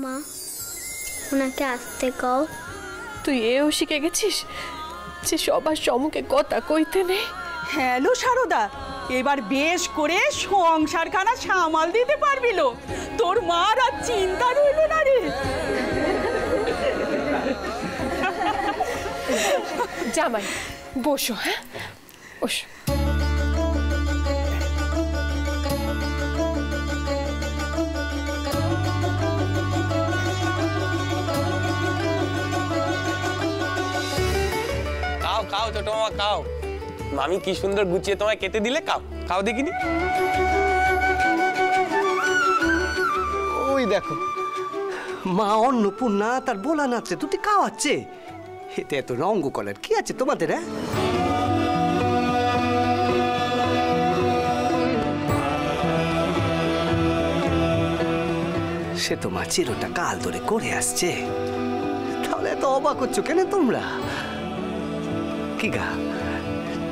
মা ওনাকে আসতে কও। তুই এও শিখে গেছিস যে সবার সম্মুখে কথা কইতে নেই? হ্যালো সারদা, এবার বেশ করে সংসারখানা সামাল দিতে পারবিল, তোর মার আর চিন্তা রইল না রে। জামাই বসো, হ্যাঁ বসো। খাও খাও ছোট মামা খাও, মামি কি সুন্দর গুছিয়ে তোমায় খেতে দিলে, খাও খাও দেখিনি। ওই দেখো মা অন্নপূর্ণা তার বোলা নাচছে, দুটি খাওয়াচ্ছে। এতে এত রঙ্গ করার কি আছে তোমাদের? সে তো মা চিরটা কাল ধরে করে আসছে, তাহলে এত অবাক হচ্ছ কেন তোমরা? কি গা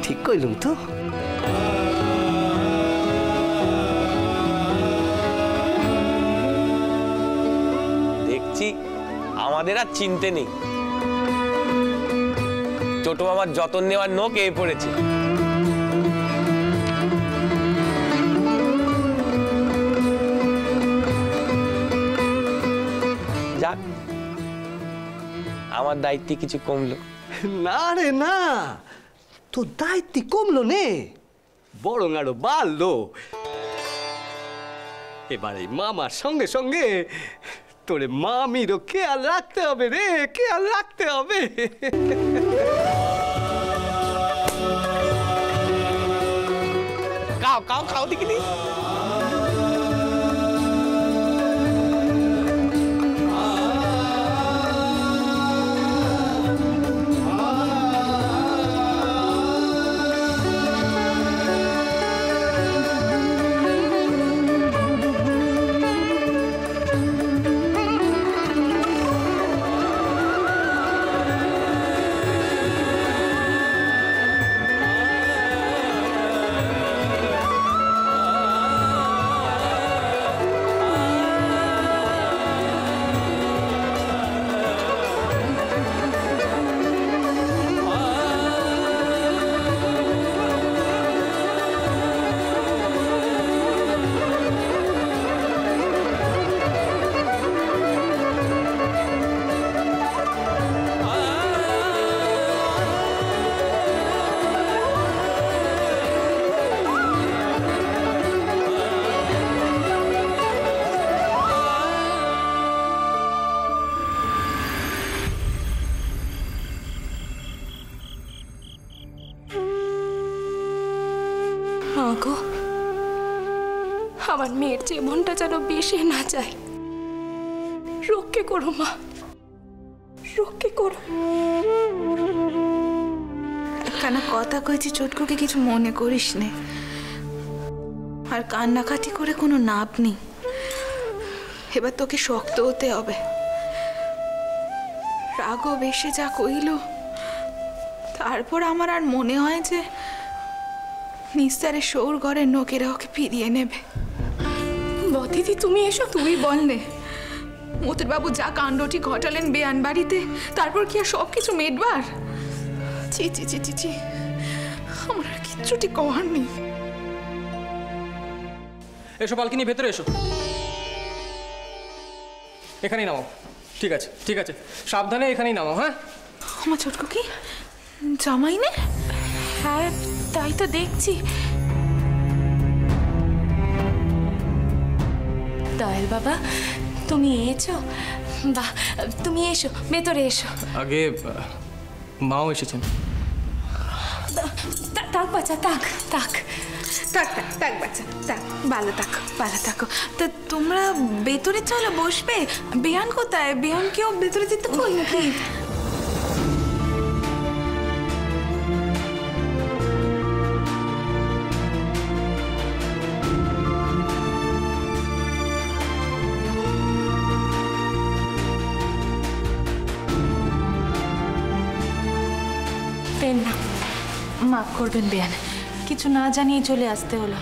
ঠিক কইলুম তো? দেখছি আমাদের আর চিনতে নেই, ছোট মামার যত্ন নেওয়ার নোক এ পড়েছে। যাক আমার দায়িত্ব কিছু কমলো না রে না, তোর দায়িত্ব কমলো নে, বরং আরো বাড়লো। এবার এই মামার সঙ্গে সঙ্গে তোরে মামিরও খেয়াল রাখতে হবে রে, খেয়াল রাখতে হবে। খাও খাও খাও দেখিনি। গো, আমার মেয়ের জীবনটা যেন বেশি না যায়, রক্ষে করো মা, রক্ষে করো। কেন কথা কইছি চটকুকে কিছু মনে করিস নে, আর কান্নাকাটি করে কোনো লাভ নেই। এবার তোকে শক্ত হতে হবে। রাগও বেশি যা কইল, তারপর আমার আর মনে হয় যে নিস্তারের সৌর ঘরের নোকেরা ওকে ফিরিয়ে নেবে। দিদি তুমি এসো। তুই বল নে, মতির বাবু যা কাণ্ডটি ঘটালেন বেয়ান বাড়িতে, তারপর কি আর সব কিছু মেটবার? ছি ছি ছি ছি ছি, আমার আর কিচ্ছুটি করার নেই। এসো পালকিনি, ভেতরে এসো। এখানেই নামাও। ঠিক আছে ঠিক আছে, সাবধানে এখানেই নামাও। হ্যাঁ আমার ছোটকু কি জামাই নে? হ্যাঁ তাই তো দেখছি। দয়াল বাবা তুমি এসো। বাহ, তুমি এসো, ভেতরে এসো। আগে মাও এসেছেন। তাক বাচ্চা, তাক তাক থাক থাক থাক বাচ্চা, থাক, ভালো থাকো ভালো থাকো। তা তোমরা ভেতরে চলো, বসবে। বেয়ান কোথায়? বেয়ানকেও ভেতরে যেতে কই নাকি? মাফ করবেন বেয়ান, কিছু না জানিয়ে চলে আসতে হলো।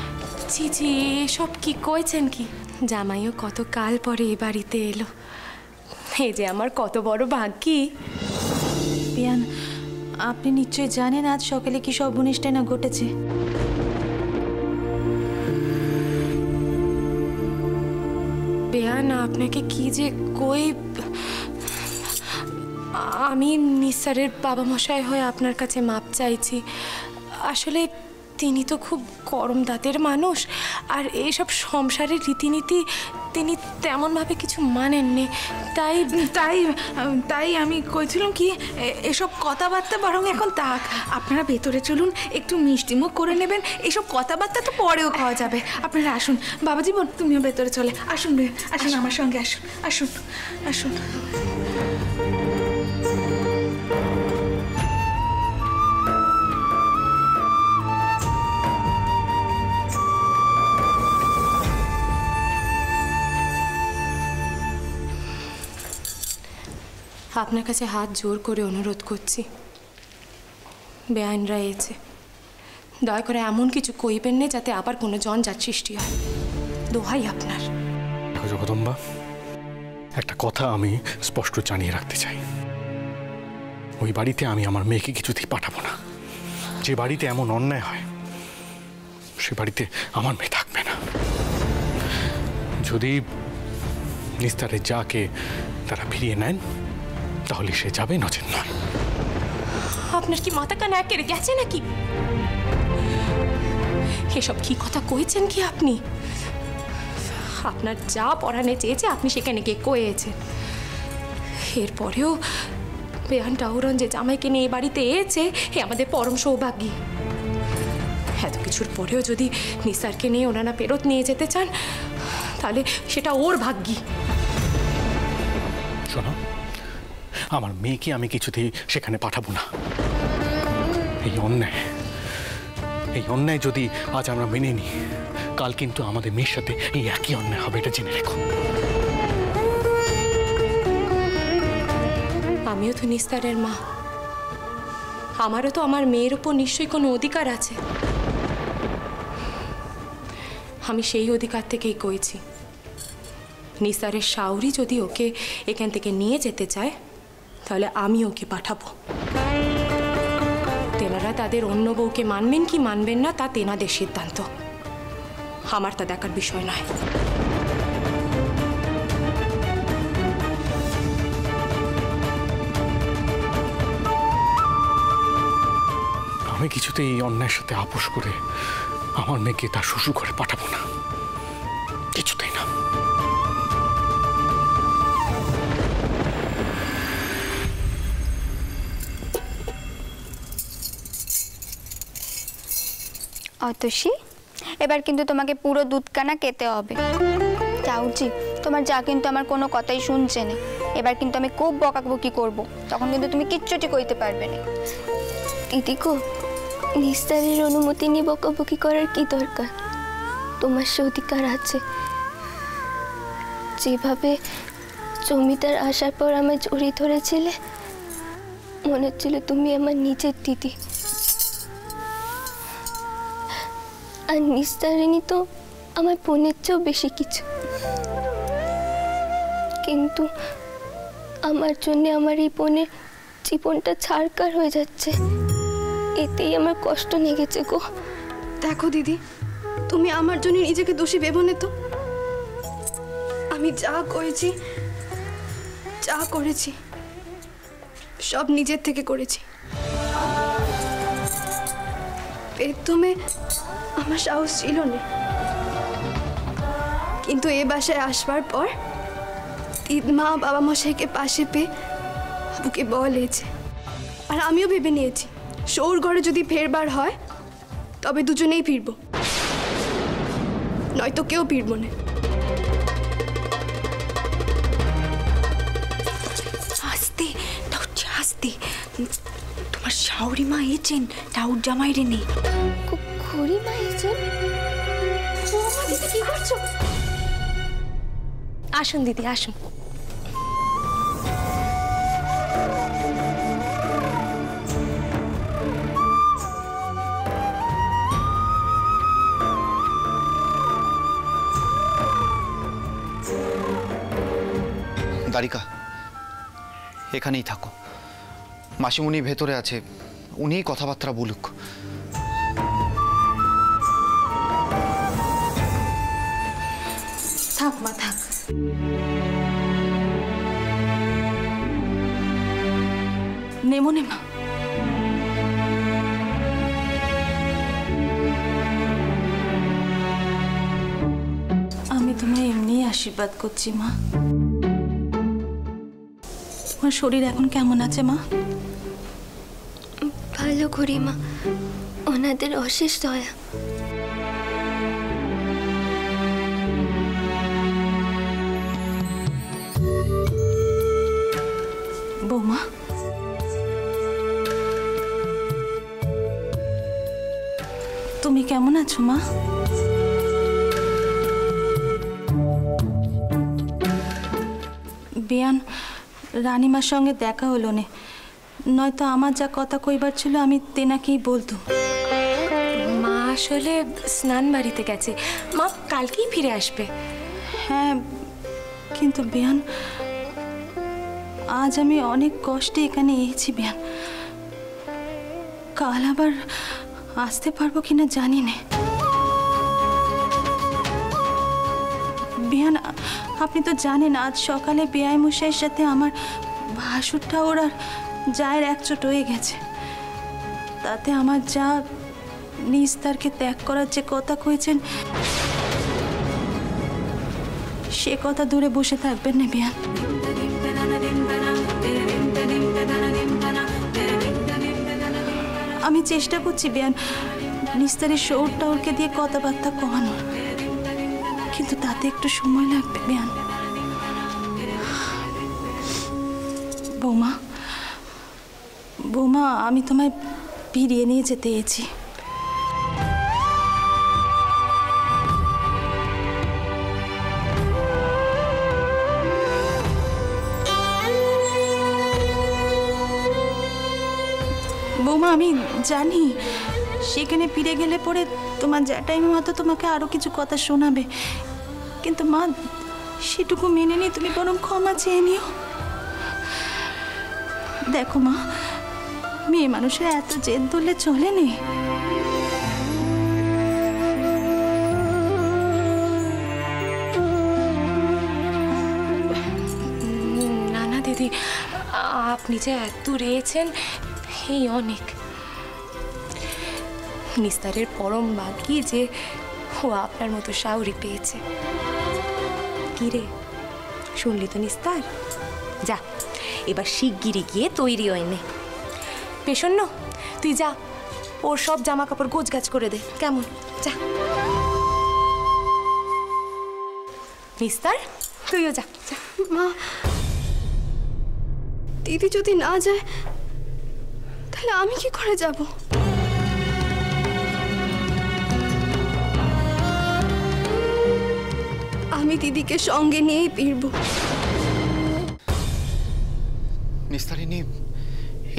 ছি ছি, এসব কি কইছেন কি? জামাইও কত কাল পরে এই বাড়িতে এলো, এই যে আমার কত বড় ভাগ্যি। বেয়ান, আপনি নিশ্চয়ই জানেন আজ সকালে কি সব অনুষ্ঠান ঘটেছে। বেয়ান, আপনাকে কি যে কই, আমি নিসারের বাবা মশাই হয়ে আপনার কাছে মাপ চাইছি। আসলে তিনি তো খুব গরম দাঁতের মানুষ, আর এইসব সংসারের রীতিনীতি তিনি তেমনভাবে কিছু মানেননি। তাই তাই তাই আমি কইছিলাম কি, এসব কথাবার্তা বরং এখন থাক। আপনারা ভেতরে চলুন, একটু মিষ্টি মুখ করে নেবেন। এসব কথাবার্তা তো পরেও খাওয়া যাবে। আপনারা আসুন। বাবা জীবন, তুমিও ভেতরে চলে আসুন। আসুন আমার সঙ্গে, আসুন আসুন আসুন। আপনার কাছে হাত জোর করে অনুরোধ করছি, বেআইনরা এসে দয়া করে এমন কিছু কইবেন না যাতে আবার কোনো জঞ্জাট সৃষ্টি হয়। দোহাই আপনার। জগদম্বা, একটা কথা আমি স্পষ্ট জানিয়ে রাখতে চাই। ওই বাড়িতে আমি আমার মেয়েকে কিছুতেই পাঠাবো না। যে বাড়িতে এমন অন্যায় হয় সে বাড়িতে আমার মেয়ে থাকবে না। যদি নিস্তারের যাকে তারা ফিরিয়ে নেন তাহলে সে যাবে, নচেত নয়। আপনার কি মাথা কান একেরে গেছে নাকি? এসব কি কথা কইছেন কি আপনি? আপনার যা পড়ানে চেয়েছে আপনি সেখানে গিয়ে কয়েছেন। এরপরেও বেয়ান টাউরন যে জামাইকে নিয়ে বাড়িতে এসেছে, এ আমাদের পরম সৌভাগ্যী। এত কিছুর পরেও যদি নিসারকে নিয়ে ওনারা ফেরত নিয়ে যেতে চান তাহলে সেটা ওর ভাগ্যি। শোনো, আমার মেয়েকে আমি কিছুতেই সেখানে পাঠাবো না। এই অন্যায় যদি আজ আমরা মেনে নিই, কাল কিন্তু আমাদের মেয়ের সাথে এই একই অন্যায় হবে, এটা জেনে রেখো। আমিও তো নিস্তারের মা, আমারও তো আমার মেয়ের উপর নিশ্চয়ই কোনো অধিকার আছে। আমি সেই অধিকার থেকেই কইছি, নিস্তারের শাওরি যদি ওকে এখান থেকে নিয়ে যেতে চায় তাহলে আমি ওকে পাঠাবো। তেনারা তাদের অন্য বউকে মানবেন কি মানবেন না তা তেনাদের সিদ্ধান্ত, আমার তা দেখার বিষয় নয়। আমি কিছুতেই এই অন্যায়ের সাথে আপোষ করে আমার মেয়েকে তার শ্বশুর ঘরে পাঠাবো না, কিছুতেই না। অতসী, এবার কিন্তু তোমাকে পুরো দুধকানা খেতে হবে। চাউজি, তোমার যা কিন্তু আমার কোনো কথাই শুনছে না। এবার কিন্তু আমি খুব বকাবকি করব, তখন কিন্তু তুমি কিচ্ছুটি কইতে পারবে না। দিদিগো, নিস্তারের অনুমতি নিয়ে বকাবকি করার কি দরকার? তোমার সে অধিকার আছে। যেভাবে জমিদার আসার পর আমায় জড়িয়ে ধরেছিলে, মনে হচ্ছিল তুমি আমার নিজের দিদি। আর নিস্তারিণী তো আমার বোনের চেয়েও বেশি কিছু, কিন্তু আমার জন্য আমার এই বোনের জীবনটা ছাড়কার হয়ে যাচ্ছে, এতেই আমার কষ্ট লেগেছে গো। দেখো দিদি, তুমি আমার জন্য নিজেকে দোষী ভেবো না তো। আমি যা করেছি সব নিজের থেকে করেছি। প্রথমে আমার সাহস ছিল না, কিন্তু এ বাসায় আসবার পর মা বাবা মশাইকে পাশে পেয়ে বুকে বল হয়েছে। আর আমিও ভেবে নিয়েছি, সৌর ঘরে যদি ফেরবার হয় তবে দুজনেই ফিরব, নয়তো কেউ ফিরব না। আস্তে টাউট, আস্তে। তোমার শাওরি মা এছেন, টাউট জামাই রে নেই। খুড়ি মা এসেছেন? দিদি কি করছো? আসুন দিদি, আসুন। দ্বারিকা, এখানেই থাকো। মাসিমণি ভেতরে আছে, উনিই কথাবার্তা বলুক। থাক মা, থাক। নেমো নে মা। আমি তোমায় এমনি আশীর্বাদ করছি মা। তোমার শরীর এখন কেমন আছে মা? ভালো করি মা, ওনাদের অশেষ দয়া। বৌমা, তুমি কেমন আছো মা? বেয়ান রানীমার সঙ্গে দেখা হলো নে, নয়তো আমার যা কথা কইবার ছিল আমি তেনাকেই বলতো। মা আসলে স্নান বাড়িতে গেছে, মা কালকেই ফিরে আসবে। হ্যাঁ, কিন্তু বেয়ান আজ আমি অনেক কষ্টে এখানে এসেছি বেয়ান। কাল আবার আসতে পারবো কিনা জানি না। বেয়ান, আপনি তো জানেন আজ সকালে বেয়াই মশাইয়ের সাথে আমার ভাসুরটা ওর আর জায়ের একচোট হয়ে গেছে। তাতে আমার যা নিস্তারকে ত্যাগ করার যে কথা কয়েছেন সে কথা দূরে বসে থাকবেন না বেয়ান। আমি চেষ্টা করছি বেয়ান নিস্তারের শৌরটা ওরকে দিয়ে কথাবার্তা কমানোর, কিন্তু তাতে একটু সময় লাগবে বেয়ান। বৌমা, বৌমা, আমি তোমায় ফিরিয়ে নিয়ে যেতে এসেছি। বৌমা, আমি জানি সেখানে ফিরে গেলে পরে তোমার জ্যাঠাই হয়তো তোমাকে আরো কিছু কথা শোনাবে, কিন্তু মা সেটুকু মেনে নিয়ে তুমি বরং ক্ষমা চেয়ে নিও। দেখো মা, মেয়ে মানুষের এত জেদ ধরলে চলে নে। না না দিদি, আপনি যে এত রয়েছেন এই অনেক। নিস্তারের পরম ভাগ্যি যে ও আপনার মতো শাউরি পেয়েছে। কি রে, শুনলি তো নিস্তার? যা এবার শিগগিরি গিয়ে তৈরি হয় নে। পেশন্য, তুই যা ওর সব জামা কাপড় গোছগাছ করে দে, কেমন? যা নিস্তার, তুইও যা। মা, দিদি যদি না যায় তাহলে আমি কি করে যাব? আমি দিদিকে সঙ্গে নিয়েই ফিরবো। নিস্তারিণী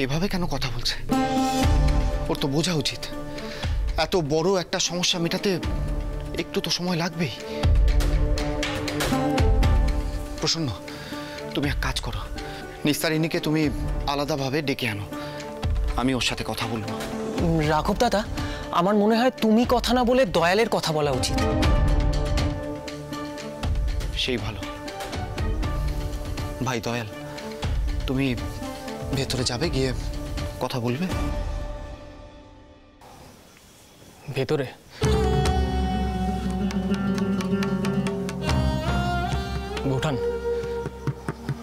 এভাবে কেন কথা বলছে? ওর তো বোঝা উচিত এত বড় একটা সমস্যা মেটাতে একটু তো সময় লাগবেই। প্রসন্ন, তুমি এক কাজ করো, নিস্তারিণীকে তুমি আলাদাভাবে ডেকে আনো, আমি ওর সাথে কথা বলবো। রাঘব দাদা, আমার মনে হয় তুমি কথা না বলে দয়ালের কথা বলা উচিত। সেই ভালো। ভাই দয়াল, তুমি ভেতরে যাবে, গিয়ে কথা বলবে। ভেতরে? বৌঠান,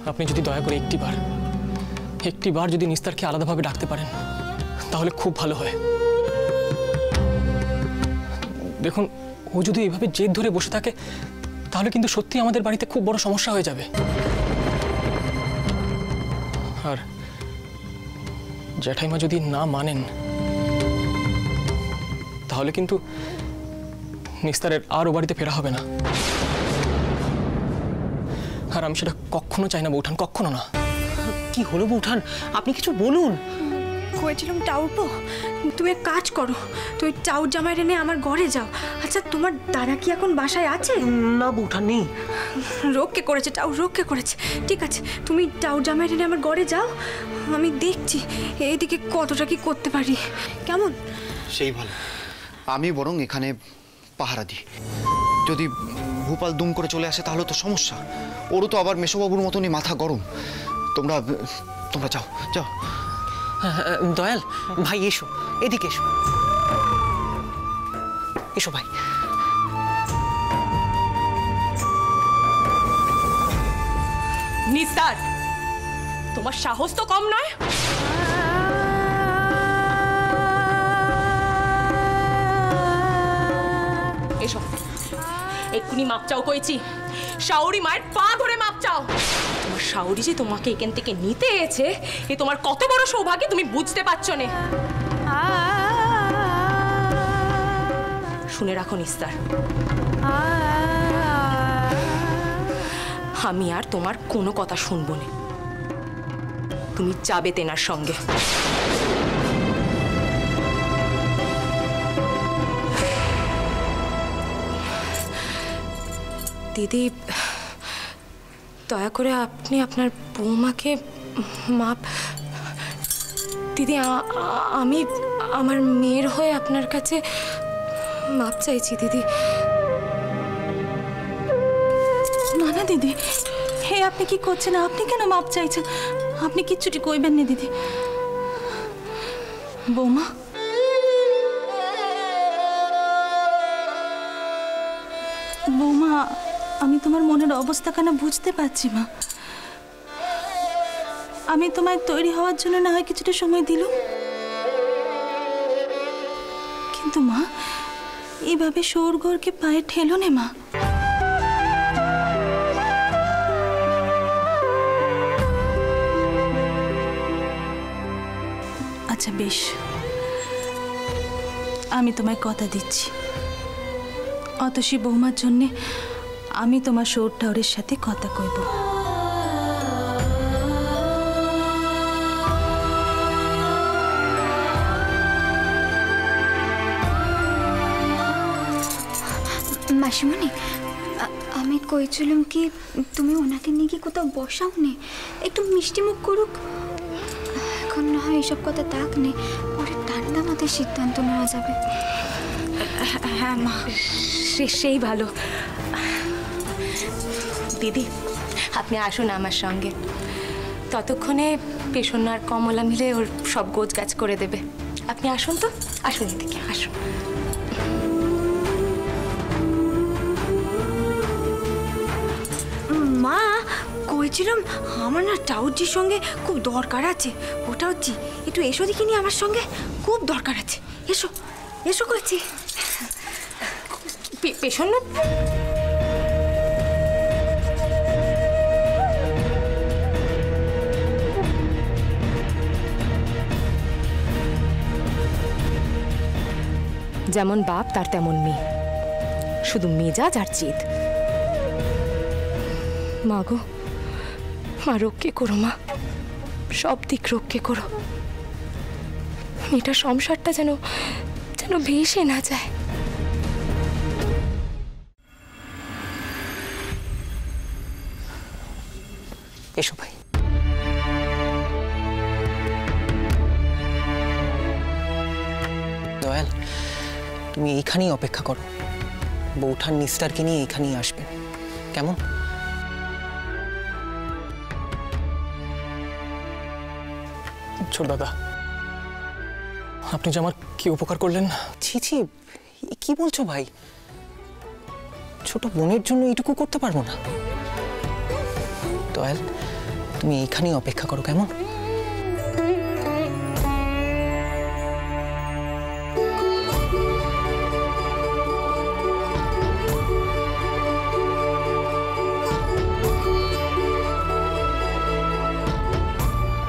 আপনি যদি দয়া করে একটিবার যদি নিস্তারকে আলাদাভাবে ডাকতে পারেন তাহলে খুব ভালো হয়। দেখুন, ও যদি এইভাবে জেদ ধরে বসে থাকে তাহলে কিন্তু সত্যি আমাদের বাড়িতে খুব বড় সমস্যা হয়ে যাবে। আর জ্যাঠাইমা যদি না মানেন তাহলে কিন্তু নিস্তারের আর ও বাড়িতে ফেরা হবে না। আর আমি সেটা কখনো চাই না বৌঠান, কখনো না। কি হলো বৌঠান, আপনি কিছু বলুন। কয়েছিলাম টাউরপো, তুমি এক কাজ করো, তুমি টাউর জামাই এনে আমার ঘরে যাও। আচ্ছা তোমার দাদা কি এখন বাসায় আছে? না বৌঠান নেই। রোগকে করেছে, টাউর রোগকে করেছে। ঠিক আছে, তুমি টাউর জামাই এনে আমার ঘরে যাও, আমি দেখছি এইদিকে কতটা কি করতে পারি। কেমন? সেই ভালো, আমি বরং এখানে পাহারা দিই। যদি ভূপাল দুম করে চলে আসে তাহলে তো সমস্যা। ওরও তো আবার মেশোবাবুর মতনই মাথা গরম। তোমরা তোমরা যাও যাও। দয়াল ভাই এসো, এদিকে এসো, এসো ভাই। নিস্তার, তোমার সাহস তো কম নয়। এসো, এক্ষুনি মাপ চাও কইছি। শাওরি মায়ের পা ধরে মাপ চাও। তোমার শাওরি যে তোমাকে এখান থেকে নিতে এসেছে, এ তোমার কত বড় সৌভাগ্য তুমি বুঝতে পারছো না। শুনে রাখো নিস্তার, আমি আর তোমার কোনো কথা শুনবো না। তুমি যাবে তেনার সঙ্গে। দিদি, দয়া করে আপনি আপনার বৌমাকে মাপ। দিদি, আমি আমার মেয়ের হয়ে আপনার কাছে মাপ চাইছি দিদি। না না দিদি, হে আপনি কি করছেন? আপনি কেন মাপ চাইছেন? আপনি কিচ্ছুটি কইবেন না দিদি। বৌমা, বৌমা, আমি তোমার মনের অবস্থাখানা বুঝতে পারছি মা। আমি তোমায় তৈরি হওয়ার জন্য না হয় কিছুটা সময় দিলুম, কিন্তু মা এইভাবে সৌরঘরকে পায়ে ঠেলো নে মা। আচ্ছা বেশ, আমি তোমায় কথা দিচ্ছি, অতসী বৌমার জন্যে আমি তোমার সৌর টাওয়ারের সাথে কথা কইব। মাসিমণি, আমি কইছিলাম কি তুমি ওনাকে নিয়ে কি কোথাও বসাও নে, একটু মিষ্টি মুখ করুক। এখন না হয় এসব কথা থাক নে, পরে ঠান্ডা মাথায় সিদ্ধান্ত নেওয়া যাবে। হ্যাঁ মা, সেই ভালো। দিদি, আপনি আসুন আমার সঙ্গে, ততক্ষণে পেশন আর কমলা মিলে ওর সব গোছ গাছ করে দেবে। আপনি আসুন তো, আসুন এদিকে আসুন। মা, কইছিলাম আমার না টাউজির সঙ্গে খুব দরকার আছে। ওটা হচ্ছে একটু এসো দেখিনি, আমার সঙ্গে খুব দরকার আছে। এসো এসো কইছি। পেশন না, যেমন বাপ তার তেমন মেয়ে, শুধু মেজাজ আর জেদ। মা গো, মা রক্ষে করো মা, সব দিক রক্ষে করো। মেয়েটার সংসারটা যেন যেন ভেসে না যায়। এসো ভাই। দয়াল, তুমি এইখানেই অপেক্ষা করো, বৌঠান নিস্তারকে নিয়ে এইখানেই আসবেন, কেমন? ছোট দাদা, আপনি যে আমার কি উপকার করলেন। ছি ছি, কি বলছো ভাই? ছোট বোনের জন্য এইটুকু করতে পারবো না? দয়াল, তুমি এইখানেই অপেক্ষা করো, কেমন?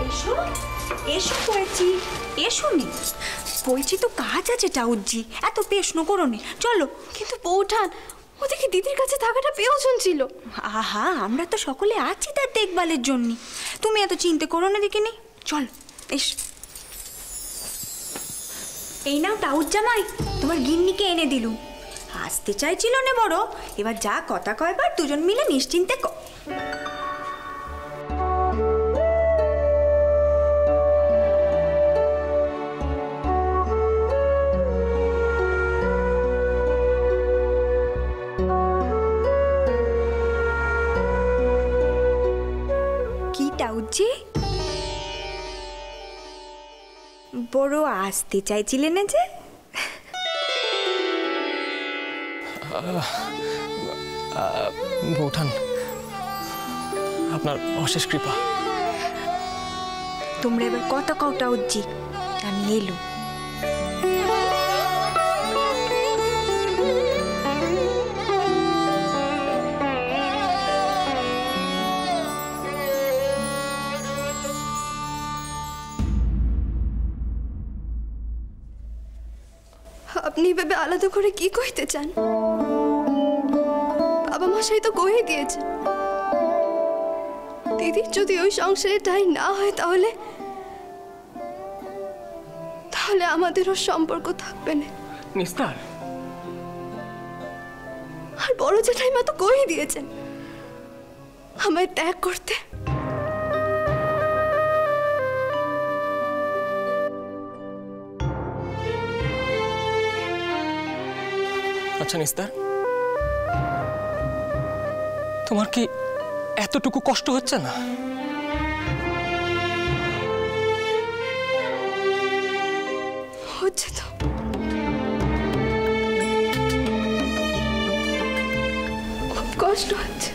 এসো এসো কইছি, এসো নি কইছি তো, কাজ আছে টাউজি, এত প্রশ্ন করো নি, চলো। কিন্তু বৌঠান, ওদিকে দিদির কাছে থাকাটা প্রয়োজন ছিল। আহা, আমরা তো সকলে আছি তার দেখভালের জন্য, তুমি এত চিন্তা করো না দেখিনি। চল এস। এই নাও টাউট জামাই, তোমার গিন্নিকে এনে দিলুম। আসতে চাইছিল না বড়, এবার যা কথা কয়বার দুজন মিলে নিশ্চিন্তে কি টাউজি বড় আসতে চাইছিলেন না যে? বৌঠান, আপনার অশেষ কৃপা। তোমরা এবার কথা কও টাউজি, আমি এলু। আপনি ভেবে আলাদা করে কি কইতে চান? বাবা মশাই তো কয়ে দিয়েছে, দিদির যদি ওই সংসারে ঠাঁই না হয় তাহলে তাহলে আমাদেরও সম্পর্ক থাকবে না। নিস্তার, আর বড় জেঠাইমা তো কয়ে দিয়েছেন আমায় ত্যাগ করতে। আচ্ছা নিস্তার, তোমার কি এতটুকু কষ্ট হচ্ছে না? হচ্ছে তো, খুব কষ্ট হচ্ছে।